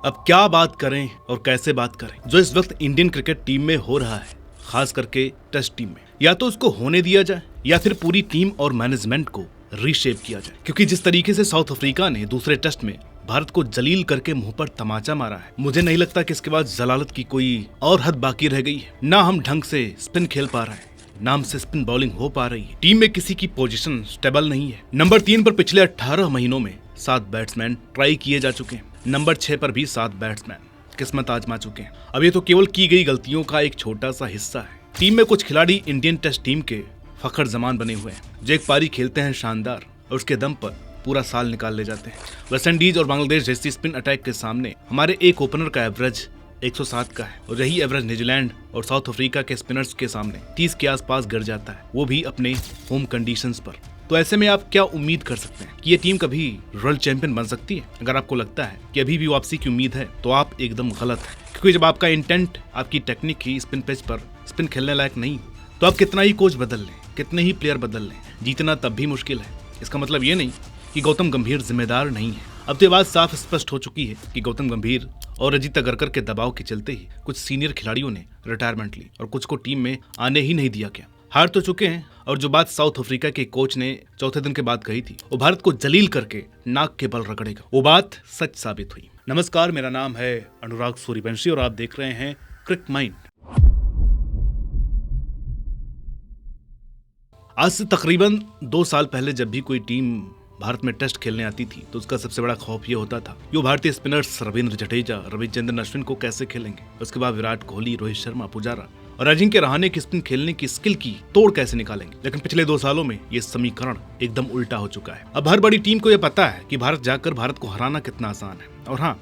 अब क्या बात करें और कैसे बात करें जो इस वक्त इंडियन क्रिकेट टीम में हो रहा है, खास करके टेस्ट टीम में। या तो उसको होने दिया जाए या फिर पूरी टीम और मैनेजमेंट को रीशेप किया जाए, क्योंकि जिस तरीके से साउथ अफ्रीका ने दूसरे टेस्ट में भारत को जलील करके मुंह पर तमाचा मारा है, मुझे नहीं लगता कि इसके बाद जलालत की कोई और हद बाकी रह गई है। ना हम ढंग से स्पिन खेल पा रहे हैं, ना हमसे स्पिन बॉलिंग हो पा रही है। टीम में किसी की पोजीशन स्टेबल नहीं है। नंबर 3 पर पिछले 18 महीनों में 7 बैट्समैन ट्राई किए जा चुके हैं। नंबर 6 पर भी 7 बैट्समैन किस्मत आजमा चुके हैं। अब ये तो केवल की गई गलतियों का एक छोटा सा हिस्सा है। टीम में कुछ खिलाड़ी इंडियन टेस्ट टीम के फखर जमान बने हुए हैं, जो एक पारी खेलते हैं शानदार और उसके दम पर पूरा साल निकाल ले जाते हैं। वेस्टइंडीज और बांग्लादेश जैसी स्पिन अटैक के सामने हमारे एक ओपनर का एवरेज 107 का है और यही एवरेज न्यूजीलैंड और साउथ अफ्रीका के स्पिनर्स के सामने 30 के आसपास गिर जाता है, वो भी अपने होम कंडीशंस पर। तो ऐसे में आप क्या उम्मीद कर सकते हैं कि ये टीम कभी वर्ल्ड चैंपियन बन सकती है? अगर आपको लगता है कि अभी भी वापसी की उम्मीद है तो आप एकदम गलत है, क्योंकि जब आपका इंटेंट, आपकी टेक्निक ही स्पिन पिच पर स्पिन खेलने लायक नहीं तो आप कितना ही कोच बदल लें, कितने ही प्लेयर बदल लें, जीतना तब भी मुश्किल है। इसका मतलब ये नहीं कि गौतम गंभीर जिम्मेदार नहीं है। अब तो ये बात साफ स्पष्ट हो चुकी है कि गौतम गंभीर और रजित अगरकर के दबाव के चलते ही कुछ सीनियर खिलाड़ियों ने रिटायरमेंट ली और कुछ को टीम में आने ही नहीं दिया गया। हार तो चुके हैं, और जो बात साउथ अफ्रीका के कोच ने चौथे दिन के बाद कही थी, वो भारत को जलील करके नाक के बल रगड़ेगा, वो बात सच साबित हुई। नमस्कार, मेरा नाम है अनुराग सूर्यवंशी और आप देख रहे हैं क्रिक माइंड। आज से तकरीबन 2 साल पहले जब भी कोई टीम भारत में टेस्ट खेलने आती थी तो उसका सबसे बड़ा खौफ ये होता था कि वो भारतीय स्पिनर्स रविंद्र जडेजा, रविचंद्रन अश्विन को कैसे खेलेंगे। उसके बाद विराट कोहली, रोहित शर्मा, पुजारा और अजिंक्य रहाणे की स्पिन खेलने की स्किल की तोड़ कैसे निकालेंगे। लेकिन पिछले 2 सालों में ये समीकरण एकदम उल्टा हो चुका है। अब हर बड़ी टीम को यह पता है कि भारत जाकर भारत को हराना कितना आसान है। और हाँ,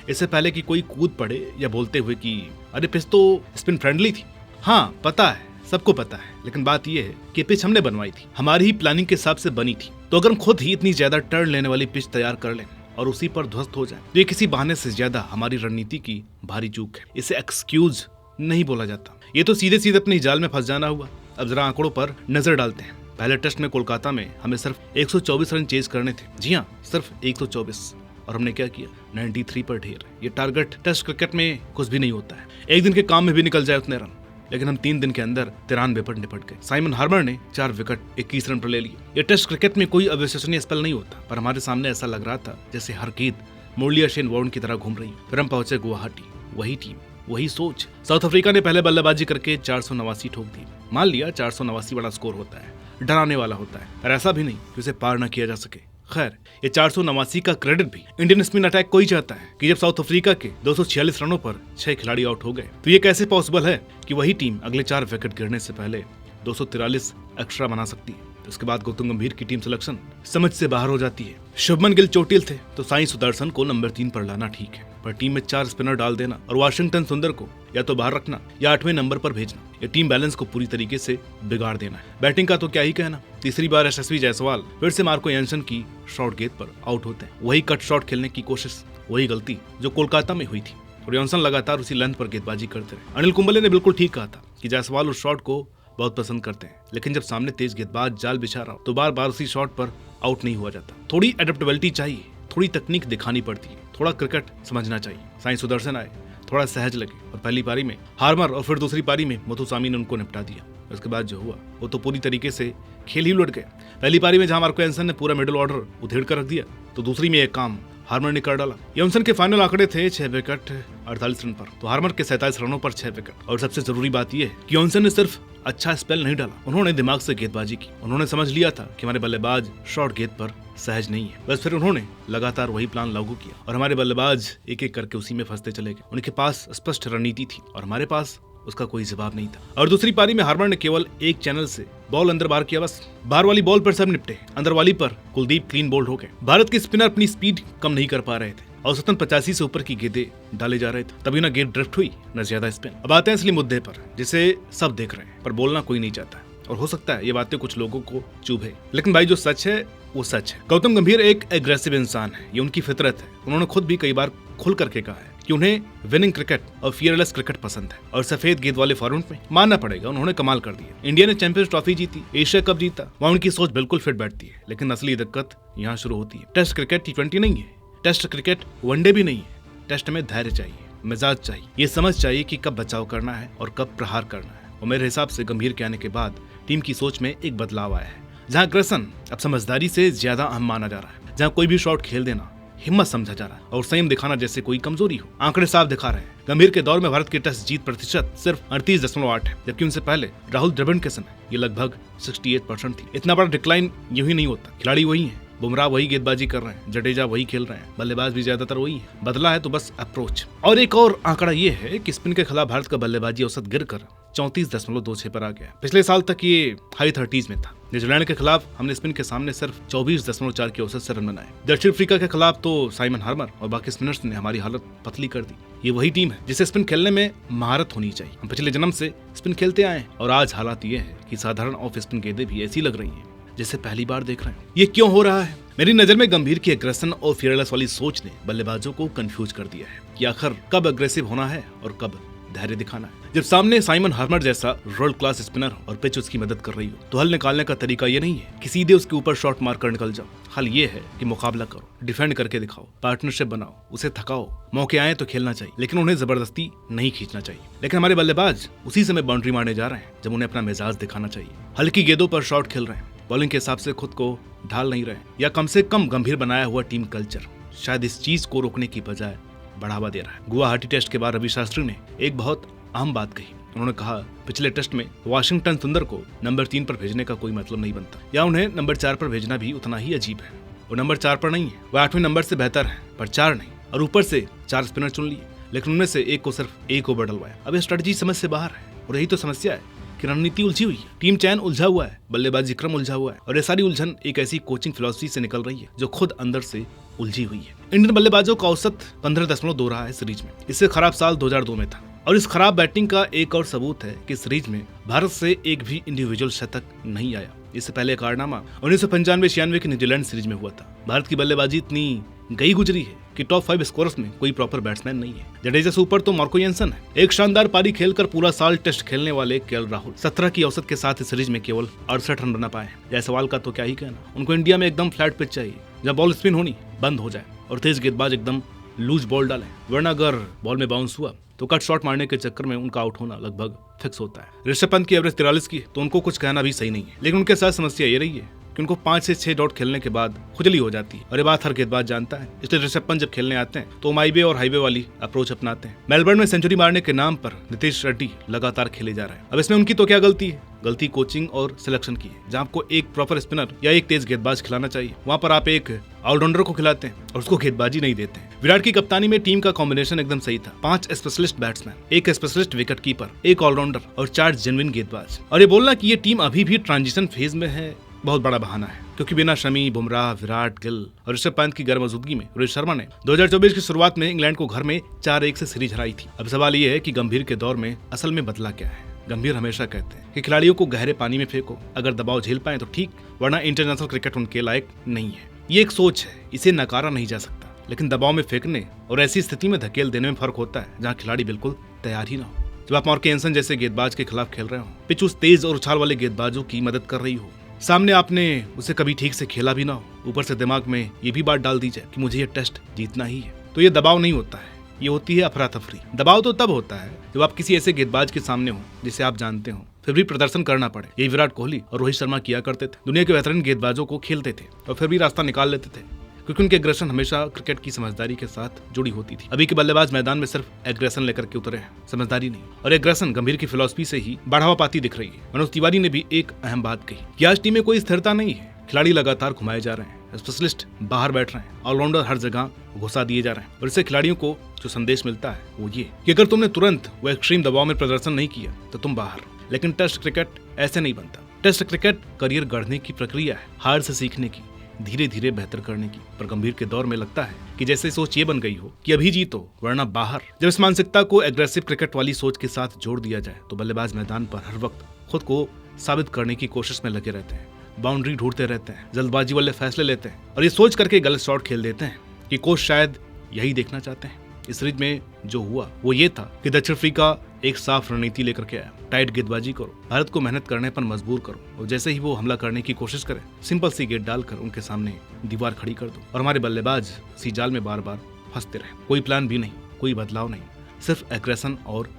इससे पहले कि कोई कूद पड़े या बोलते हुए कि अरे पिच तो स्पिन फ्रेंडली थी, हाँ पता है, सबको पता है, लेकिन बात यह है कि पिच हमने बनवाई थी, हमारी ही प्लानिंग के हिसाब से बनी थी। तो अगर हम खुद ही इतनी ज्यादा टर्न लेने वाली पिच तैयार कर लें और उसी पर ध्वस्त हो जाए तो ये किसी बहाने से ज्यादा हमारी रणनीति की भारी चूक है। इसे एक्सक्यूज नहीं बोला जाता, ये तो सीधे सीधे अपने जाल में फंस जाना हुआ। अब जरा आंकड़ों पर नजर डालते हैं। पहले टेस्ट में कोलकाता में हमें सिर्फ 124 रन चेज करने थे। जी हाँ, सिर्फ 124, और हमने क्या किया, 93 पर ढेर। ये टारगेट टेस्ट क्रिकेट में कुछ भी नहीं होता है, एक दिन के काम में भी निकल जाए उतने रन, लेकिन हम 3 दिन के अंदर 93 पर निपट गए। साइमन हार्बर ने 4 विकेट 21 रन पर ले लिए। ये टेस्ट क्रिकेट में कोई अविश्वसनीय स्पेल नहीं होता, पर हमारे सामने ऐसा लग रहा था जैसे हर गेंद मुरलिया शेन वॉर्न की तरह घूम रही। फिर हम पहुंचे गुवाहाटी, वही टीम, वही सोच। साउथ अफ्रीका ने पहले बल्लेबाजी करके 489 ठोक दी। मान लिया 489 बड़ा स्कोर होता है, डराने वाला होता है, पर ऐसा भी नहीं कि उसे पार न किया जा सके। खैर, ये 489 का क्रेडिट भी इंडियन स्पिन अटैक को ही जाता है कि जब साउथ अफ्रीका के 246 रनों पर 6 खिलाड़ी आउट हो गए तो ये कैसे पॉसिबल है कि वही टीम अगले 4 विकेट गिरने से पहले 243 एक्स्ट्रा बना सकती है। उसके बाद गौतम गंभीर की टीम सिलेक्शन समझ से बाहर हो जाती है। शुभमन गिल चोटिल थे तो साई सुदर्शन को नंबर 3 पर लाना ठीक है, पर टीम में 4 स्पिनर डाल देना और वाशिंगटन सुंदर को या तो बाहर रखना या 8वें नंबर पर भेजना, ये टीम बैलेंस को पूरी तरीके से बिगाड़ देना है। बैटिंग का तो क्या ही कहना, तीसरी बार यशस्वी जायसवाल फिर से मार्को यानसन की शॉर्ट गेंद पर आउट होते हैं। वही कट शॉट खेलने की कोशिश, वही गलती जो कोलकाता में हुई थी, और यानसन लगातार उसी लेंथ पर गेंदबाजी करते रहे। अनिल कुंबले ने बिल्कुल ठीक कहा था कि जायसवाल उस शॉट को बहुत पसंद करते हैं, लेकिन जब सामने तेज गेंदबाज जाल बिछा रहा हो तो बार बार उसी शॉट पर आउट नहीं हुआ जाता। थोड़ी एडेप्टेबिलिटी चाहिए, थोड़ी तकनीक दिखानी पड़ती है, थोड़ा क्रिकेट समझना चाहिए। साई सुदर्शन आए, थोड़ा सहज लगे और पहली पारी में हार्मर और फिर दूसरी पारी में मुथुसामी ने उनको निपटा दिया। उसके बाद जो हुआ वो तो पूरी तरीके से खेल ही उलट गया। पहली पारी में जहां मार्को यानसन ने पूरा मिडिल ऑर्डर उधेड़ कर रख दिया, तो दूसरी में एक काम हार्मर ने कर डाला। यानसन के फाइनल आंकड़े थे 6 विकेट 48 रन पर, तो हार्मर के 47 रनों पर 6 विकेट। और सबसे जरूरी बात यह है कि यानसन ने सिर्फ अच्छा स्पेल नहीं डाला, उन्होंने दिमाग से गेंदबाजी की। उन्होंने समझ लिया था कि हमारे बल्लेबाज शॉर्ट गेंद पर सहज नहीं है, बस फिर उन्होंने लगातार वही प्लान लागू किया और हमारे बल्लेबाज एक एक करके उसी में फंसते चले गए। उनके पास स्पष्ट रणनीति थी और हमारे पास उसका कोई जवाब नहीं था। और दूसरी पारी में हार्मर ने केवल एक चैनल से बॉल अंदर बाहर किया, बस बाहर वाली बॉल पर सब निपटे, अंदर वाली पर कुलदीप क्लीन बोल्ड हो गए। भारत के स्पिनर अपनी स्पीड कम नहीं कर पा रहे थे, औसतन 85 से ऊपर की गेंदें डाले जा रहे थे, तभी ना गेंद ड्रिफ्ट हुई न ज्यादा स्पिन। अब आते हैं असली मुद्दे पर जिसे सब देख रहे हैं पर बोलना कोई नहीं चाहता, और हो सकता है ये बातें कुछ लोगों को चुभे, लेकिन भाई जो सच है वो सच है। गौतम गंभीर एक एग्रेसिव इंसान है, ये उनकी फितरत है। उन्होंने खुद भी कई बार खुल करके कहा है कि उन्हें विनिंग क्रिकेट और फियरलेस क्रिकेट पसंद है, और सफेद गेंद वाले फॉर्मेट में मानना पड़ेगा उन्होंने कमाल कर दिया। इंडिया ने चैंपियंस ट्रॉफी जीती, एशिया कप जीता, वहाँ उनकी सोच बिल्कुल फिट बैठती है। लेकिन असली दिक्कत यहाँ शुरू होती है। टेस्ट क्रिकेट T20 नहीं है, टेस्ट क्रिकेट वनडे भी नहीं है, टेस्ट में धैर्य चाहिए, मिजाज चाहिए, ये समझ चाहिए कि कब बचाव करना है और कब प्रहार करना है। और मेरे हिसाब से गंभीर के आने के बाद टीम की सोच में एक बदलाव आया है, जहां अग्रेशन अब समझदारी से ज्यादा अहम माना जा रहा है, जहां कोई भी शॉट खेल देना हिम्मत समझा जा रहा है और संयम दिखाना जैसे कोई कमजोरी हो। आंकड़े साफ दिखा रहे हैं, गंभीर के दौर में भारत की टेस्ट जीत प्रतिशत सिर्फ 38.8 है, जबकि उनसे पहले राहुल द्रविड़ के समय ये लगभग 68% थी। इतना बड़ा डिक्लाइन यूं ही नहीं होता। खिलाड़ी वही है, बुमराह वही गेंदबाजी कर रहे हैं, जडेजा वही खेल रहे हैं, बल्लेबाज भी ज्यादातर वही है, बदला है तो बस अप्रोच। और एक और आंकड़ा ये है कि स्पिन के खिलाफ भारत का बल्लेबाजी औसत गिरकर 34.26 पर आ गया। पिछले साल तक ये हाई 30s में था। न्यूजीलैंड के खिलाफ हमने स्पिन के सामने सिर्फ 24.4 की औसत से रन बनाए। दक्षिण अफ्रीका के खिलाफ तो साइमन हार्मर और बाकी स्पिनर्स ने हमारी हालत पतली कर दी। ये वही टीम है जिसे स्पिन खेलने में महारत होनी चाहिए। हम पिछले जन्म से स्पिन खेलते आए और आज हालात ये है कि साधारण ऑफ स्पिन गेंदें भी ऐसी लग रही हैं जैसे पहली बार देख रहे हैं। ये क्यों हो रहा है? मेरी नजर में गंभीर की एग्रेशन और फियरलेस वाली सोच ने बल्लेबाजों को कंफ्यूज कर दिया है कि आखिर कब अग्रेसिव होना है और कब धैर्य दिखाना है। जब सामने साइमन हार्मर जैसा वर्ल्ड क्लास स्पिनर हो और पिच उसकी मदद कर रही हो, तो हल निकालने का तरीका ये नहीं है कि सीधे उसके ऊपर शॉट मारकर निकल जाओ। हल ये है कि मुकाबला करो, डिफेंड करके दिखाओ, पार्टनरशिप बनाओ, उसे थकाओ, मौके आए तो खेलना चाहिए, लेकिन उन्हें जबरदस्ती नहीं खींचना चाहिए। लेकिन हमारे बल्लेबाज उसी समय बाउंड्री मारने जा रहे हैं जब उन्हें अपना मिजाज दिखाना चाहिए। हल्की गेंदों पर शॉट खेल रहे हैं, बॉलिंग के हिसाब से खुद को ढाल नहीं रहे, या कम से कम गंभीर बनाया हुआ टीम कल्चर शायद इस चीज को रोकने की बजाय बढ़ावा दे रहा है। गुवाहाटी टेस्ट के बाद रवि शास्त्री ने एक बहुत अहम बात कही। उन्होंने कहा, पिछले टेस्ट में वाशिंगटन सुंदर को नंबर 3 पर भेजने का कोई मतलब नहीं बनता, या उन्हें नंबर 4 पर भेजना भी उतना ही अजीब है। वो नंबर 4 पर नहीं है, वो 8वें नंबर से बेहतर है, पर 4 नहीं। और ऊपर से 4 स्पिनर चुन लिए, लेकिन उनमें से एक को सिर्फ एक ओवर डलवाया। अब ये स्ट्रेटजी समझ से बाहर है, और यही तो समस्या है कि रणनीति उलझी हुई है, टीम चयन उलझा हुआ है, बल्लेबाजी क्रम उलझा हुआ है, और ये सारी उलझन एक ऐसी कोचिंग फिलॉसफी से निकल रही है जो खुद अंदर से उलझी हुई है। इंडियन बल्लेबाजों का औसत 15.2 रहा है सीरीज में। इससे खराब साल 2002 में था। और इस खराब बैटिंग का एक और सबूत है कि सीरीज में भारत से एक भी इंडिविजुअल शतक नहीं आया। इससे पहले कारनामा 1995-96 की न्यूजीलैंड सीरीज में हुआ था। भारत की बल्लेबाजी इतनी गई गुजरी है कि टॉप 5 स्कोरर्स में कोई प्रॉपर बैट्समैन नहीं है। जडेजा से ऊपर तो मार्को येंसन है। एक शानदार पारी खेलकर पूरा साल टेस्ट खेलने वाले केएल राहुल 17 की औसत के साथ इस सीरीज में केवल 68 रन बना पाए। जायसवाल का तो क्या ही कहना। उनको इंडिया में एकदम फ्लैट पिच चाहिए, जब बॉल स्पिन होनी बंद हो जाए और तेज गेंदबाज एकदम लूज बॉल डाले, वरना अगर बॉल में बाउंस हुआ तो कट शॉट मारने के चक्कर में उनका आउट होना लगभग फिक्स होता है। ऋषभ पंत की एवरेज 43 की, तो उनको कुछ कहना भी सही नहीं है। लेकिन उनके साथ समस्या ये रही है कि उनको 5 से 6 डॉट खेलने के बाद खुजली हो जाती है, और ये बात हर गेंदबाज जानता है। इसलिए ऋषभ पंत जब खेलने आते हैं तो माईवे और हाईवे वाली अप्रोच अपनाते हैं। मेलबर्न में सेंचुरी मारने के नाम पर नीतीश रेड्डी लगातार खेले जा रहे हैं। अब इसमें उनकी तो क्या गलती है? गलती कोचिंग और सिलेक्शन की है। जहां आपको एक प्रॉपर स्पिनर या एक तेज गेंदबाज खिलाना चाहिए, वहां पर आप एक ऑलराउंडर को खिलाते हैं और उसको गेंदबाजी नहीं देते हैं। विराट की कप्तानी में टीम का कॉम्बिनेशन एकदम सही था। 5 स्पेशलिस्ट बैट्समैन, एक स्पेशलिस्ट विकेट कीपर, एक ऑलराउंडर और 4 जेन्युइन गेंदबाज। और ये बोलना कि ये टीम अभी भी ट्रांजिशन फेज में है बहुत बड़ा बहाना है, क्योंकि बिना शमी, बुमराह, विराट, गिल और ऋषभ पंत की गैर मौजूदगी में रोहित शर्मा ने 2024 की शुरुआत में इंग्लैंड को घर में 4-1 से सीरीज हराई थी। अब सवाल ये है कि गंभीर के दौर में असल में बदला क्या है। गंभीर हमेशा कहते हैं कि खिलाड़ियों को गहरे पानी में फेंको, अगर दबाव झेल पाए तो ठीक, वरना इंटरनेशनल क्रिकेट उनके लायक नहीं है। ये एक सोच है, इसे नकारा नहीं जा सकता, लेकिन दबाव में फेंकने और ऐसी स्थिति में धकेल देने में फर्क होता है जहाँ खिलाड़ी बिल्कुल तैयार ही ना हो। जब आप मार्को येंसन जैसे गेंदबाज के खिलाफ खेल रहे हो, पिच उस तेज और उछाल वाले गेंदबाजों की मदद कर रही हो, सामने आपने उसे कभी ठीक से खेला भी ना हो, ऊपर से दिमाग में ये भी बात डाल दी जाए कि मुझे ये टेस्ट जीतना ही है, तो ये दबाव नहीं होता है, ये होती है अफरा तफरी। दबाव तो तब होता है जब आप किसी ऐसे गेंदबाज के सामने हो जिसे आप जानते हो, फिर भी प्रदर्शन करना पड़े। यही विराट कोहली और रोहित शर्मा किया करते थे। दुनिया के बेहतरीन गेंदबाजों को खेलते थे और फिर भी रास्ता निकाल लेते थे, क्योंकि उनके एग्रेशन हमेशा क्रिकेट की समझदारी के साथ जुड़ी होती थी। अभी के बल्लेबाज मैदान में सिर्फ एग्रेशन लेकर के उतरे हैं, समझदारी नहीं। और एग्रेशन गंभीर की फिलॉसफी से ही बढ़ावा पाती दिख रही है। मनोज तिवारी ने भी एक अहम बात कही कि आज टीम में कोई स्थिरता नहीं है। खिलाड़ी लगातार घुमाए जा रहे हैं, स्पेशलिस्ट बाहर बैठ रहे हैं, ऑलराउंडर हर जगह घुसा दिए जा रहे हैं। और इससे खिलाड़ियों को जो संदेश मिलता है वो ये कि अगर तुमने तुरंत वो एक्सट्रीम दबाव में प्रदर्शन नहीं किया तो तुम बाहर। लेकिन टेस्ट क्रिकेट ऐसे नहीं बनता। टेस्ट क्रिकेट करियर गढ़ने की प्रक्रिया है, हार से सीखने की, धीरे धीरे बेहतर करने की। पर गंभीर के दौर में लगता है कि जैसे सोच ये बन गई हो कि अभी जीतो वरना बाहर। जब इस मानसिकता को एग्रेसिव क्रिकेट वाली सोच के साथ जोड़ दिया जाए तो बल्लेबाज मैदान पर हर वक्त खुद को साबित करने की कोशिश में लगे रहते हैं, बाउंड्री ढूंढते रहते हैं, जल्दबाजी वाले फैसले लेते हैं और ये सोच करके गलत शॉट खेल देते हैं कि कोच शायद यही देखना चाहते हैं। इस सीरीज में जो हुआ वो ये था कि दक्षिण अफ्रीका एक साफ रणनीति लेकर के आया। टाइट गेंदबाजी करो, भारत को मेहनत करने पर मजबूर करो, और जैसे ही वो हमला करने की कोशिश करे, सिंपल सी गेंद डालकर उनके सामने दीवार खड़ी कर दो। और हमारे बल्लेबाज इसी जाल में बार बार फंसते रहे। कोई प्लान भी नहीं, कोई बदलाव नहीं, सिर्फ एग्रेशन और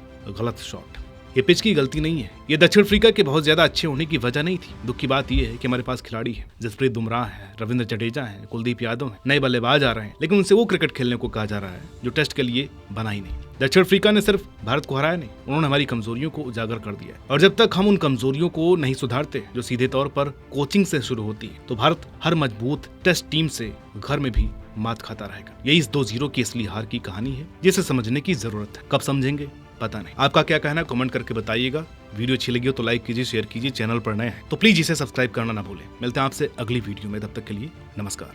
गलत शॉट। ये पिच की गलती नहीं है, ये दक्षिण अफ्रीका के बहुत ज्यादा अच्छे होने की वजह नहीं थी। दुख की बात यह है कि हमारे पास खिलाड़ी है, जसप्रीत बुमराह है, रविंद्र जडेजा है, कुलदीप यादव है, नए बल्लेबाज आ रहे हैं, लेकिन उनसे वो क्रिकेट खेलने को कहा जा रहा है जो टेस्ट के लिए बना ही नहीं। दक्षिण अफ्रीका ने सिर्फ भारत को हराया नहीं, उन्होंने हमारी कमजोरियों को उजागर कर दिया। और जब तक हम उन कमजोरियों को नहीं सुधारते जो सीधे तौर पर कोचिंग से शुरू होती है, तो भारत हर मजबूत टेस्ट टीम से घर में भी मात खाता रहेगा। यही इस 2-0 की असली हार की कहानी है, जिसे समझने की जरूरत है। कब समझेंगे पता नहीं। आपका क्या कहना है कमेंट करके बताइएगा। वीडियो अच्छी लगी हो तो लाइक कीजिए, शेयर कीजिए। चैनल पर नए हैं तो प्लीज इसे सब्सक्राइब करना ना भूलें। मिलते हैं आपसे अगली वीडियो में, तब तक के लिए नमस्कार।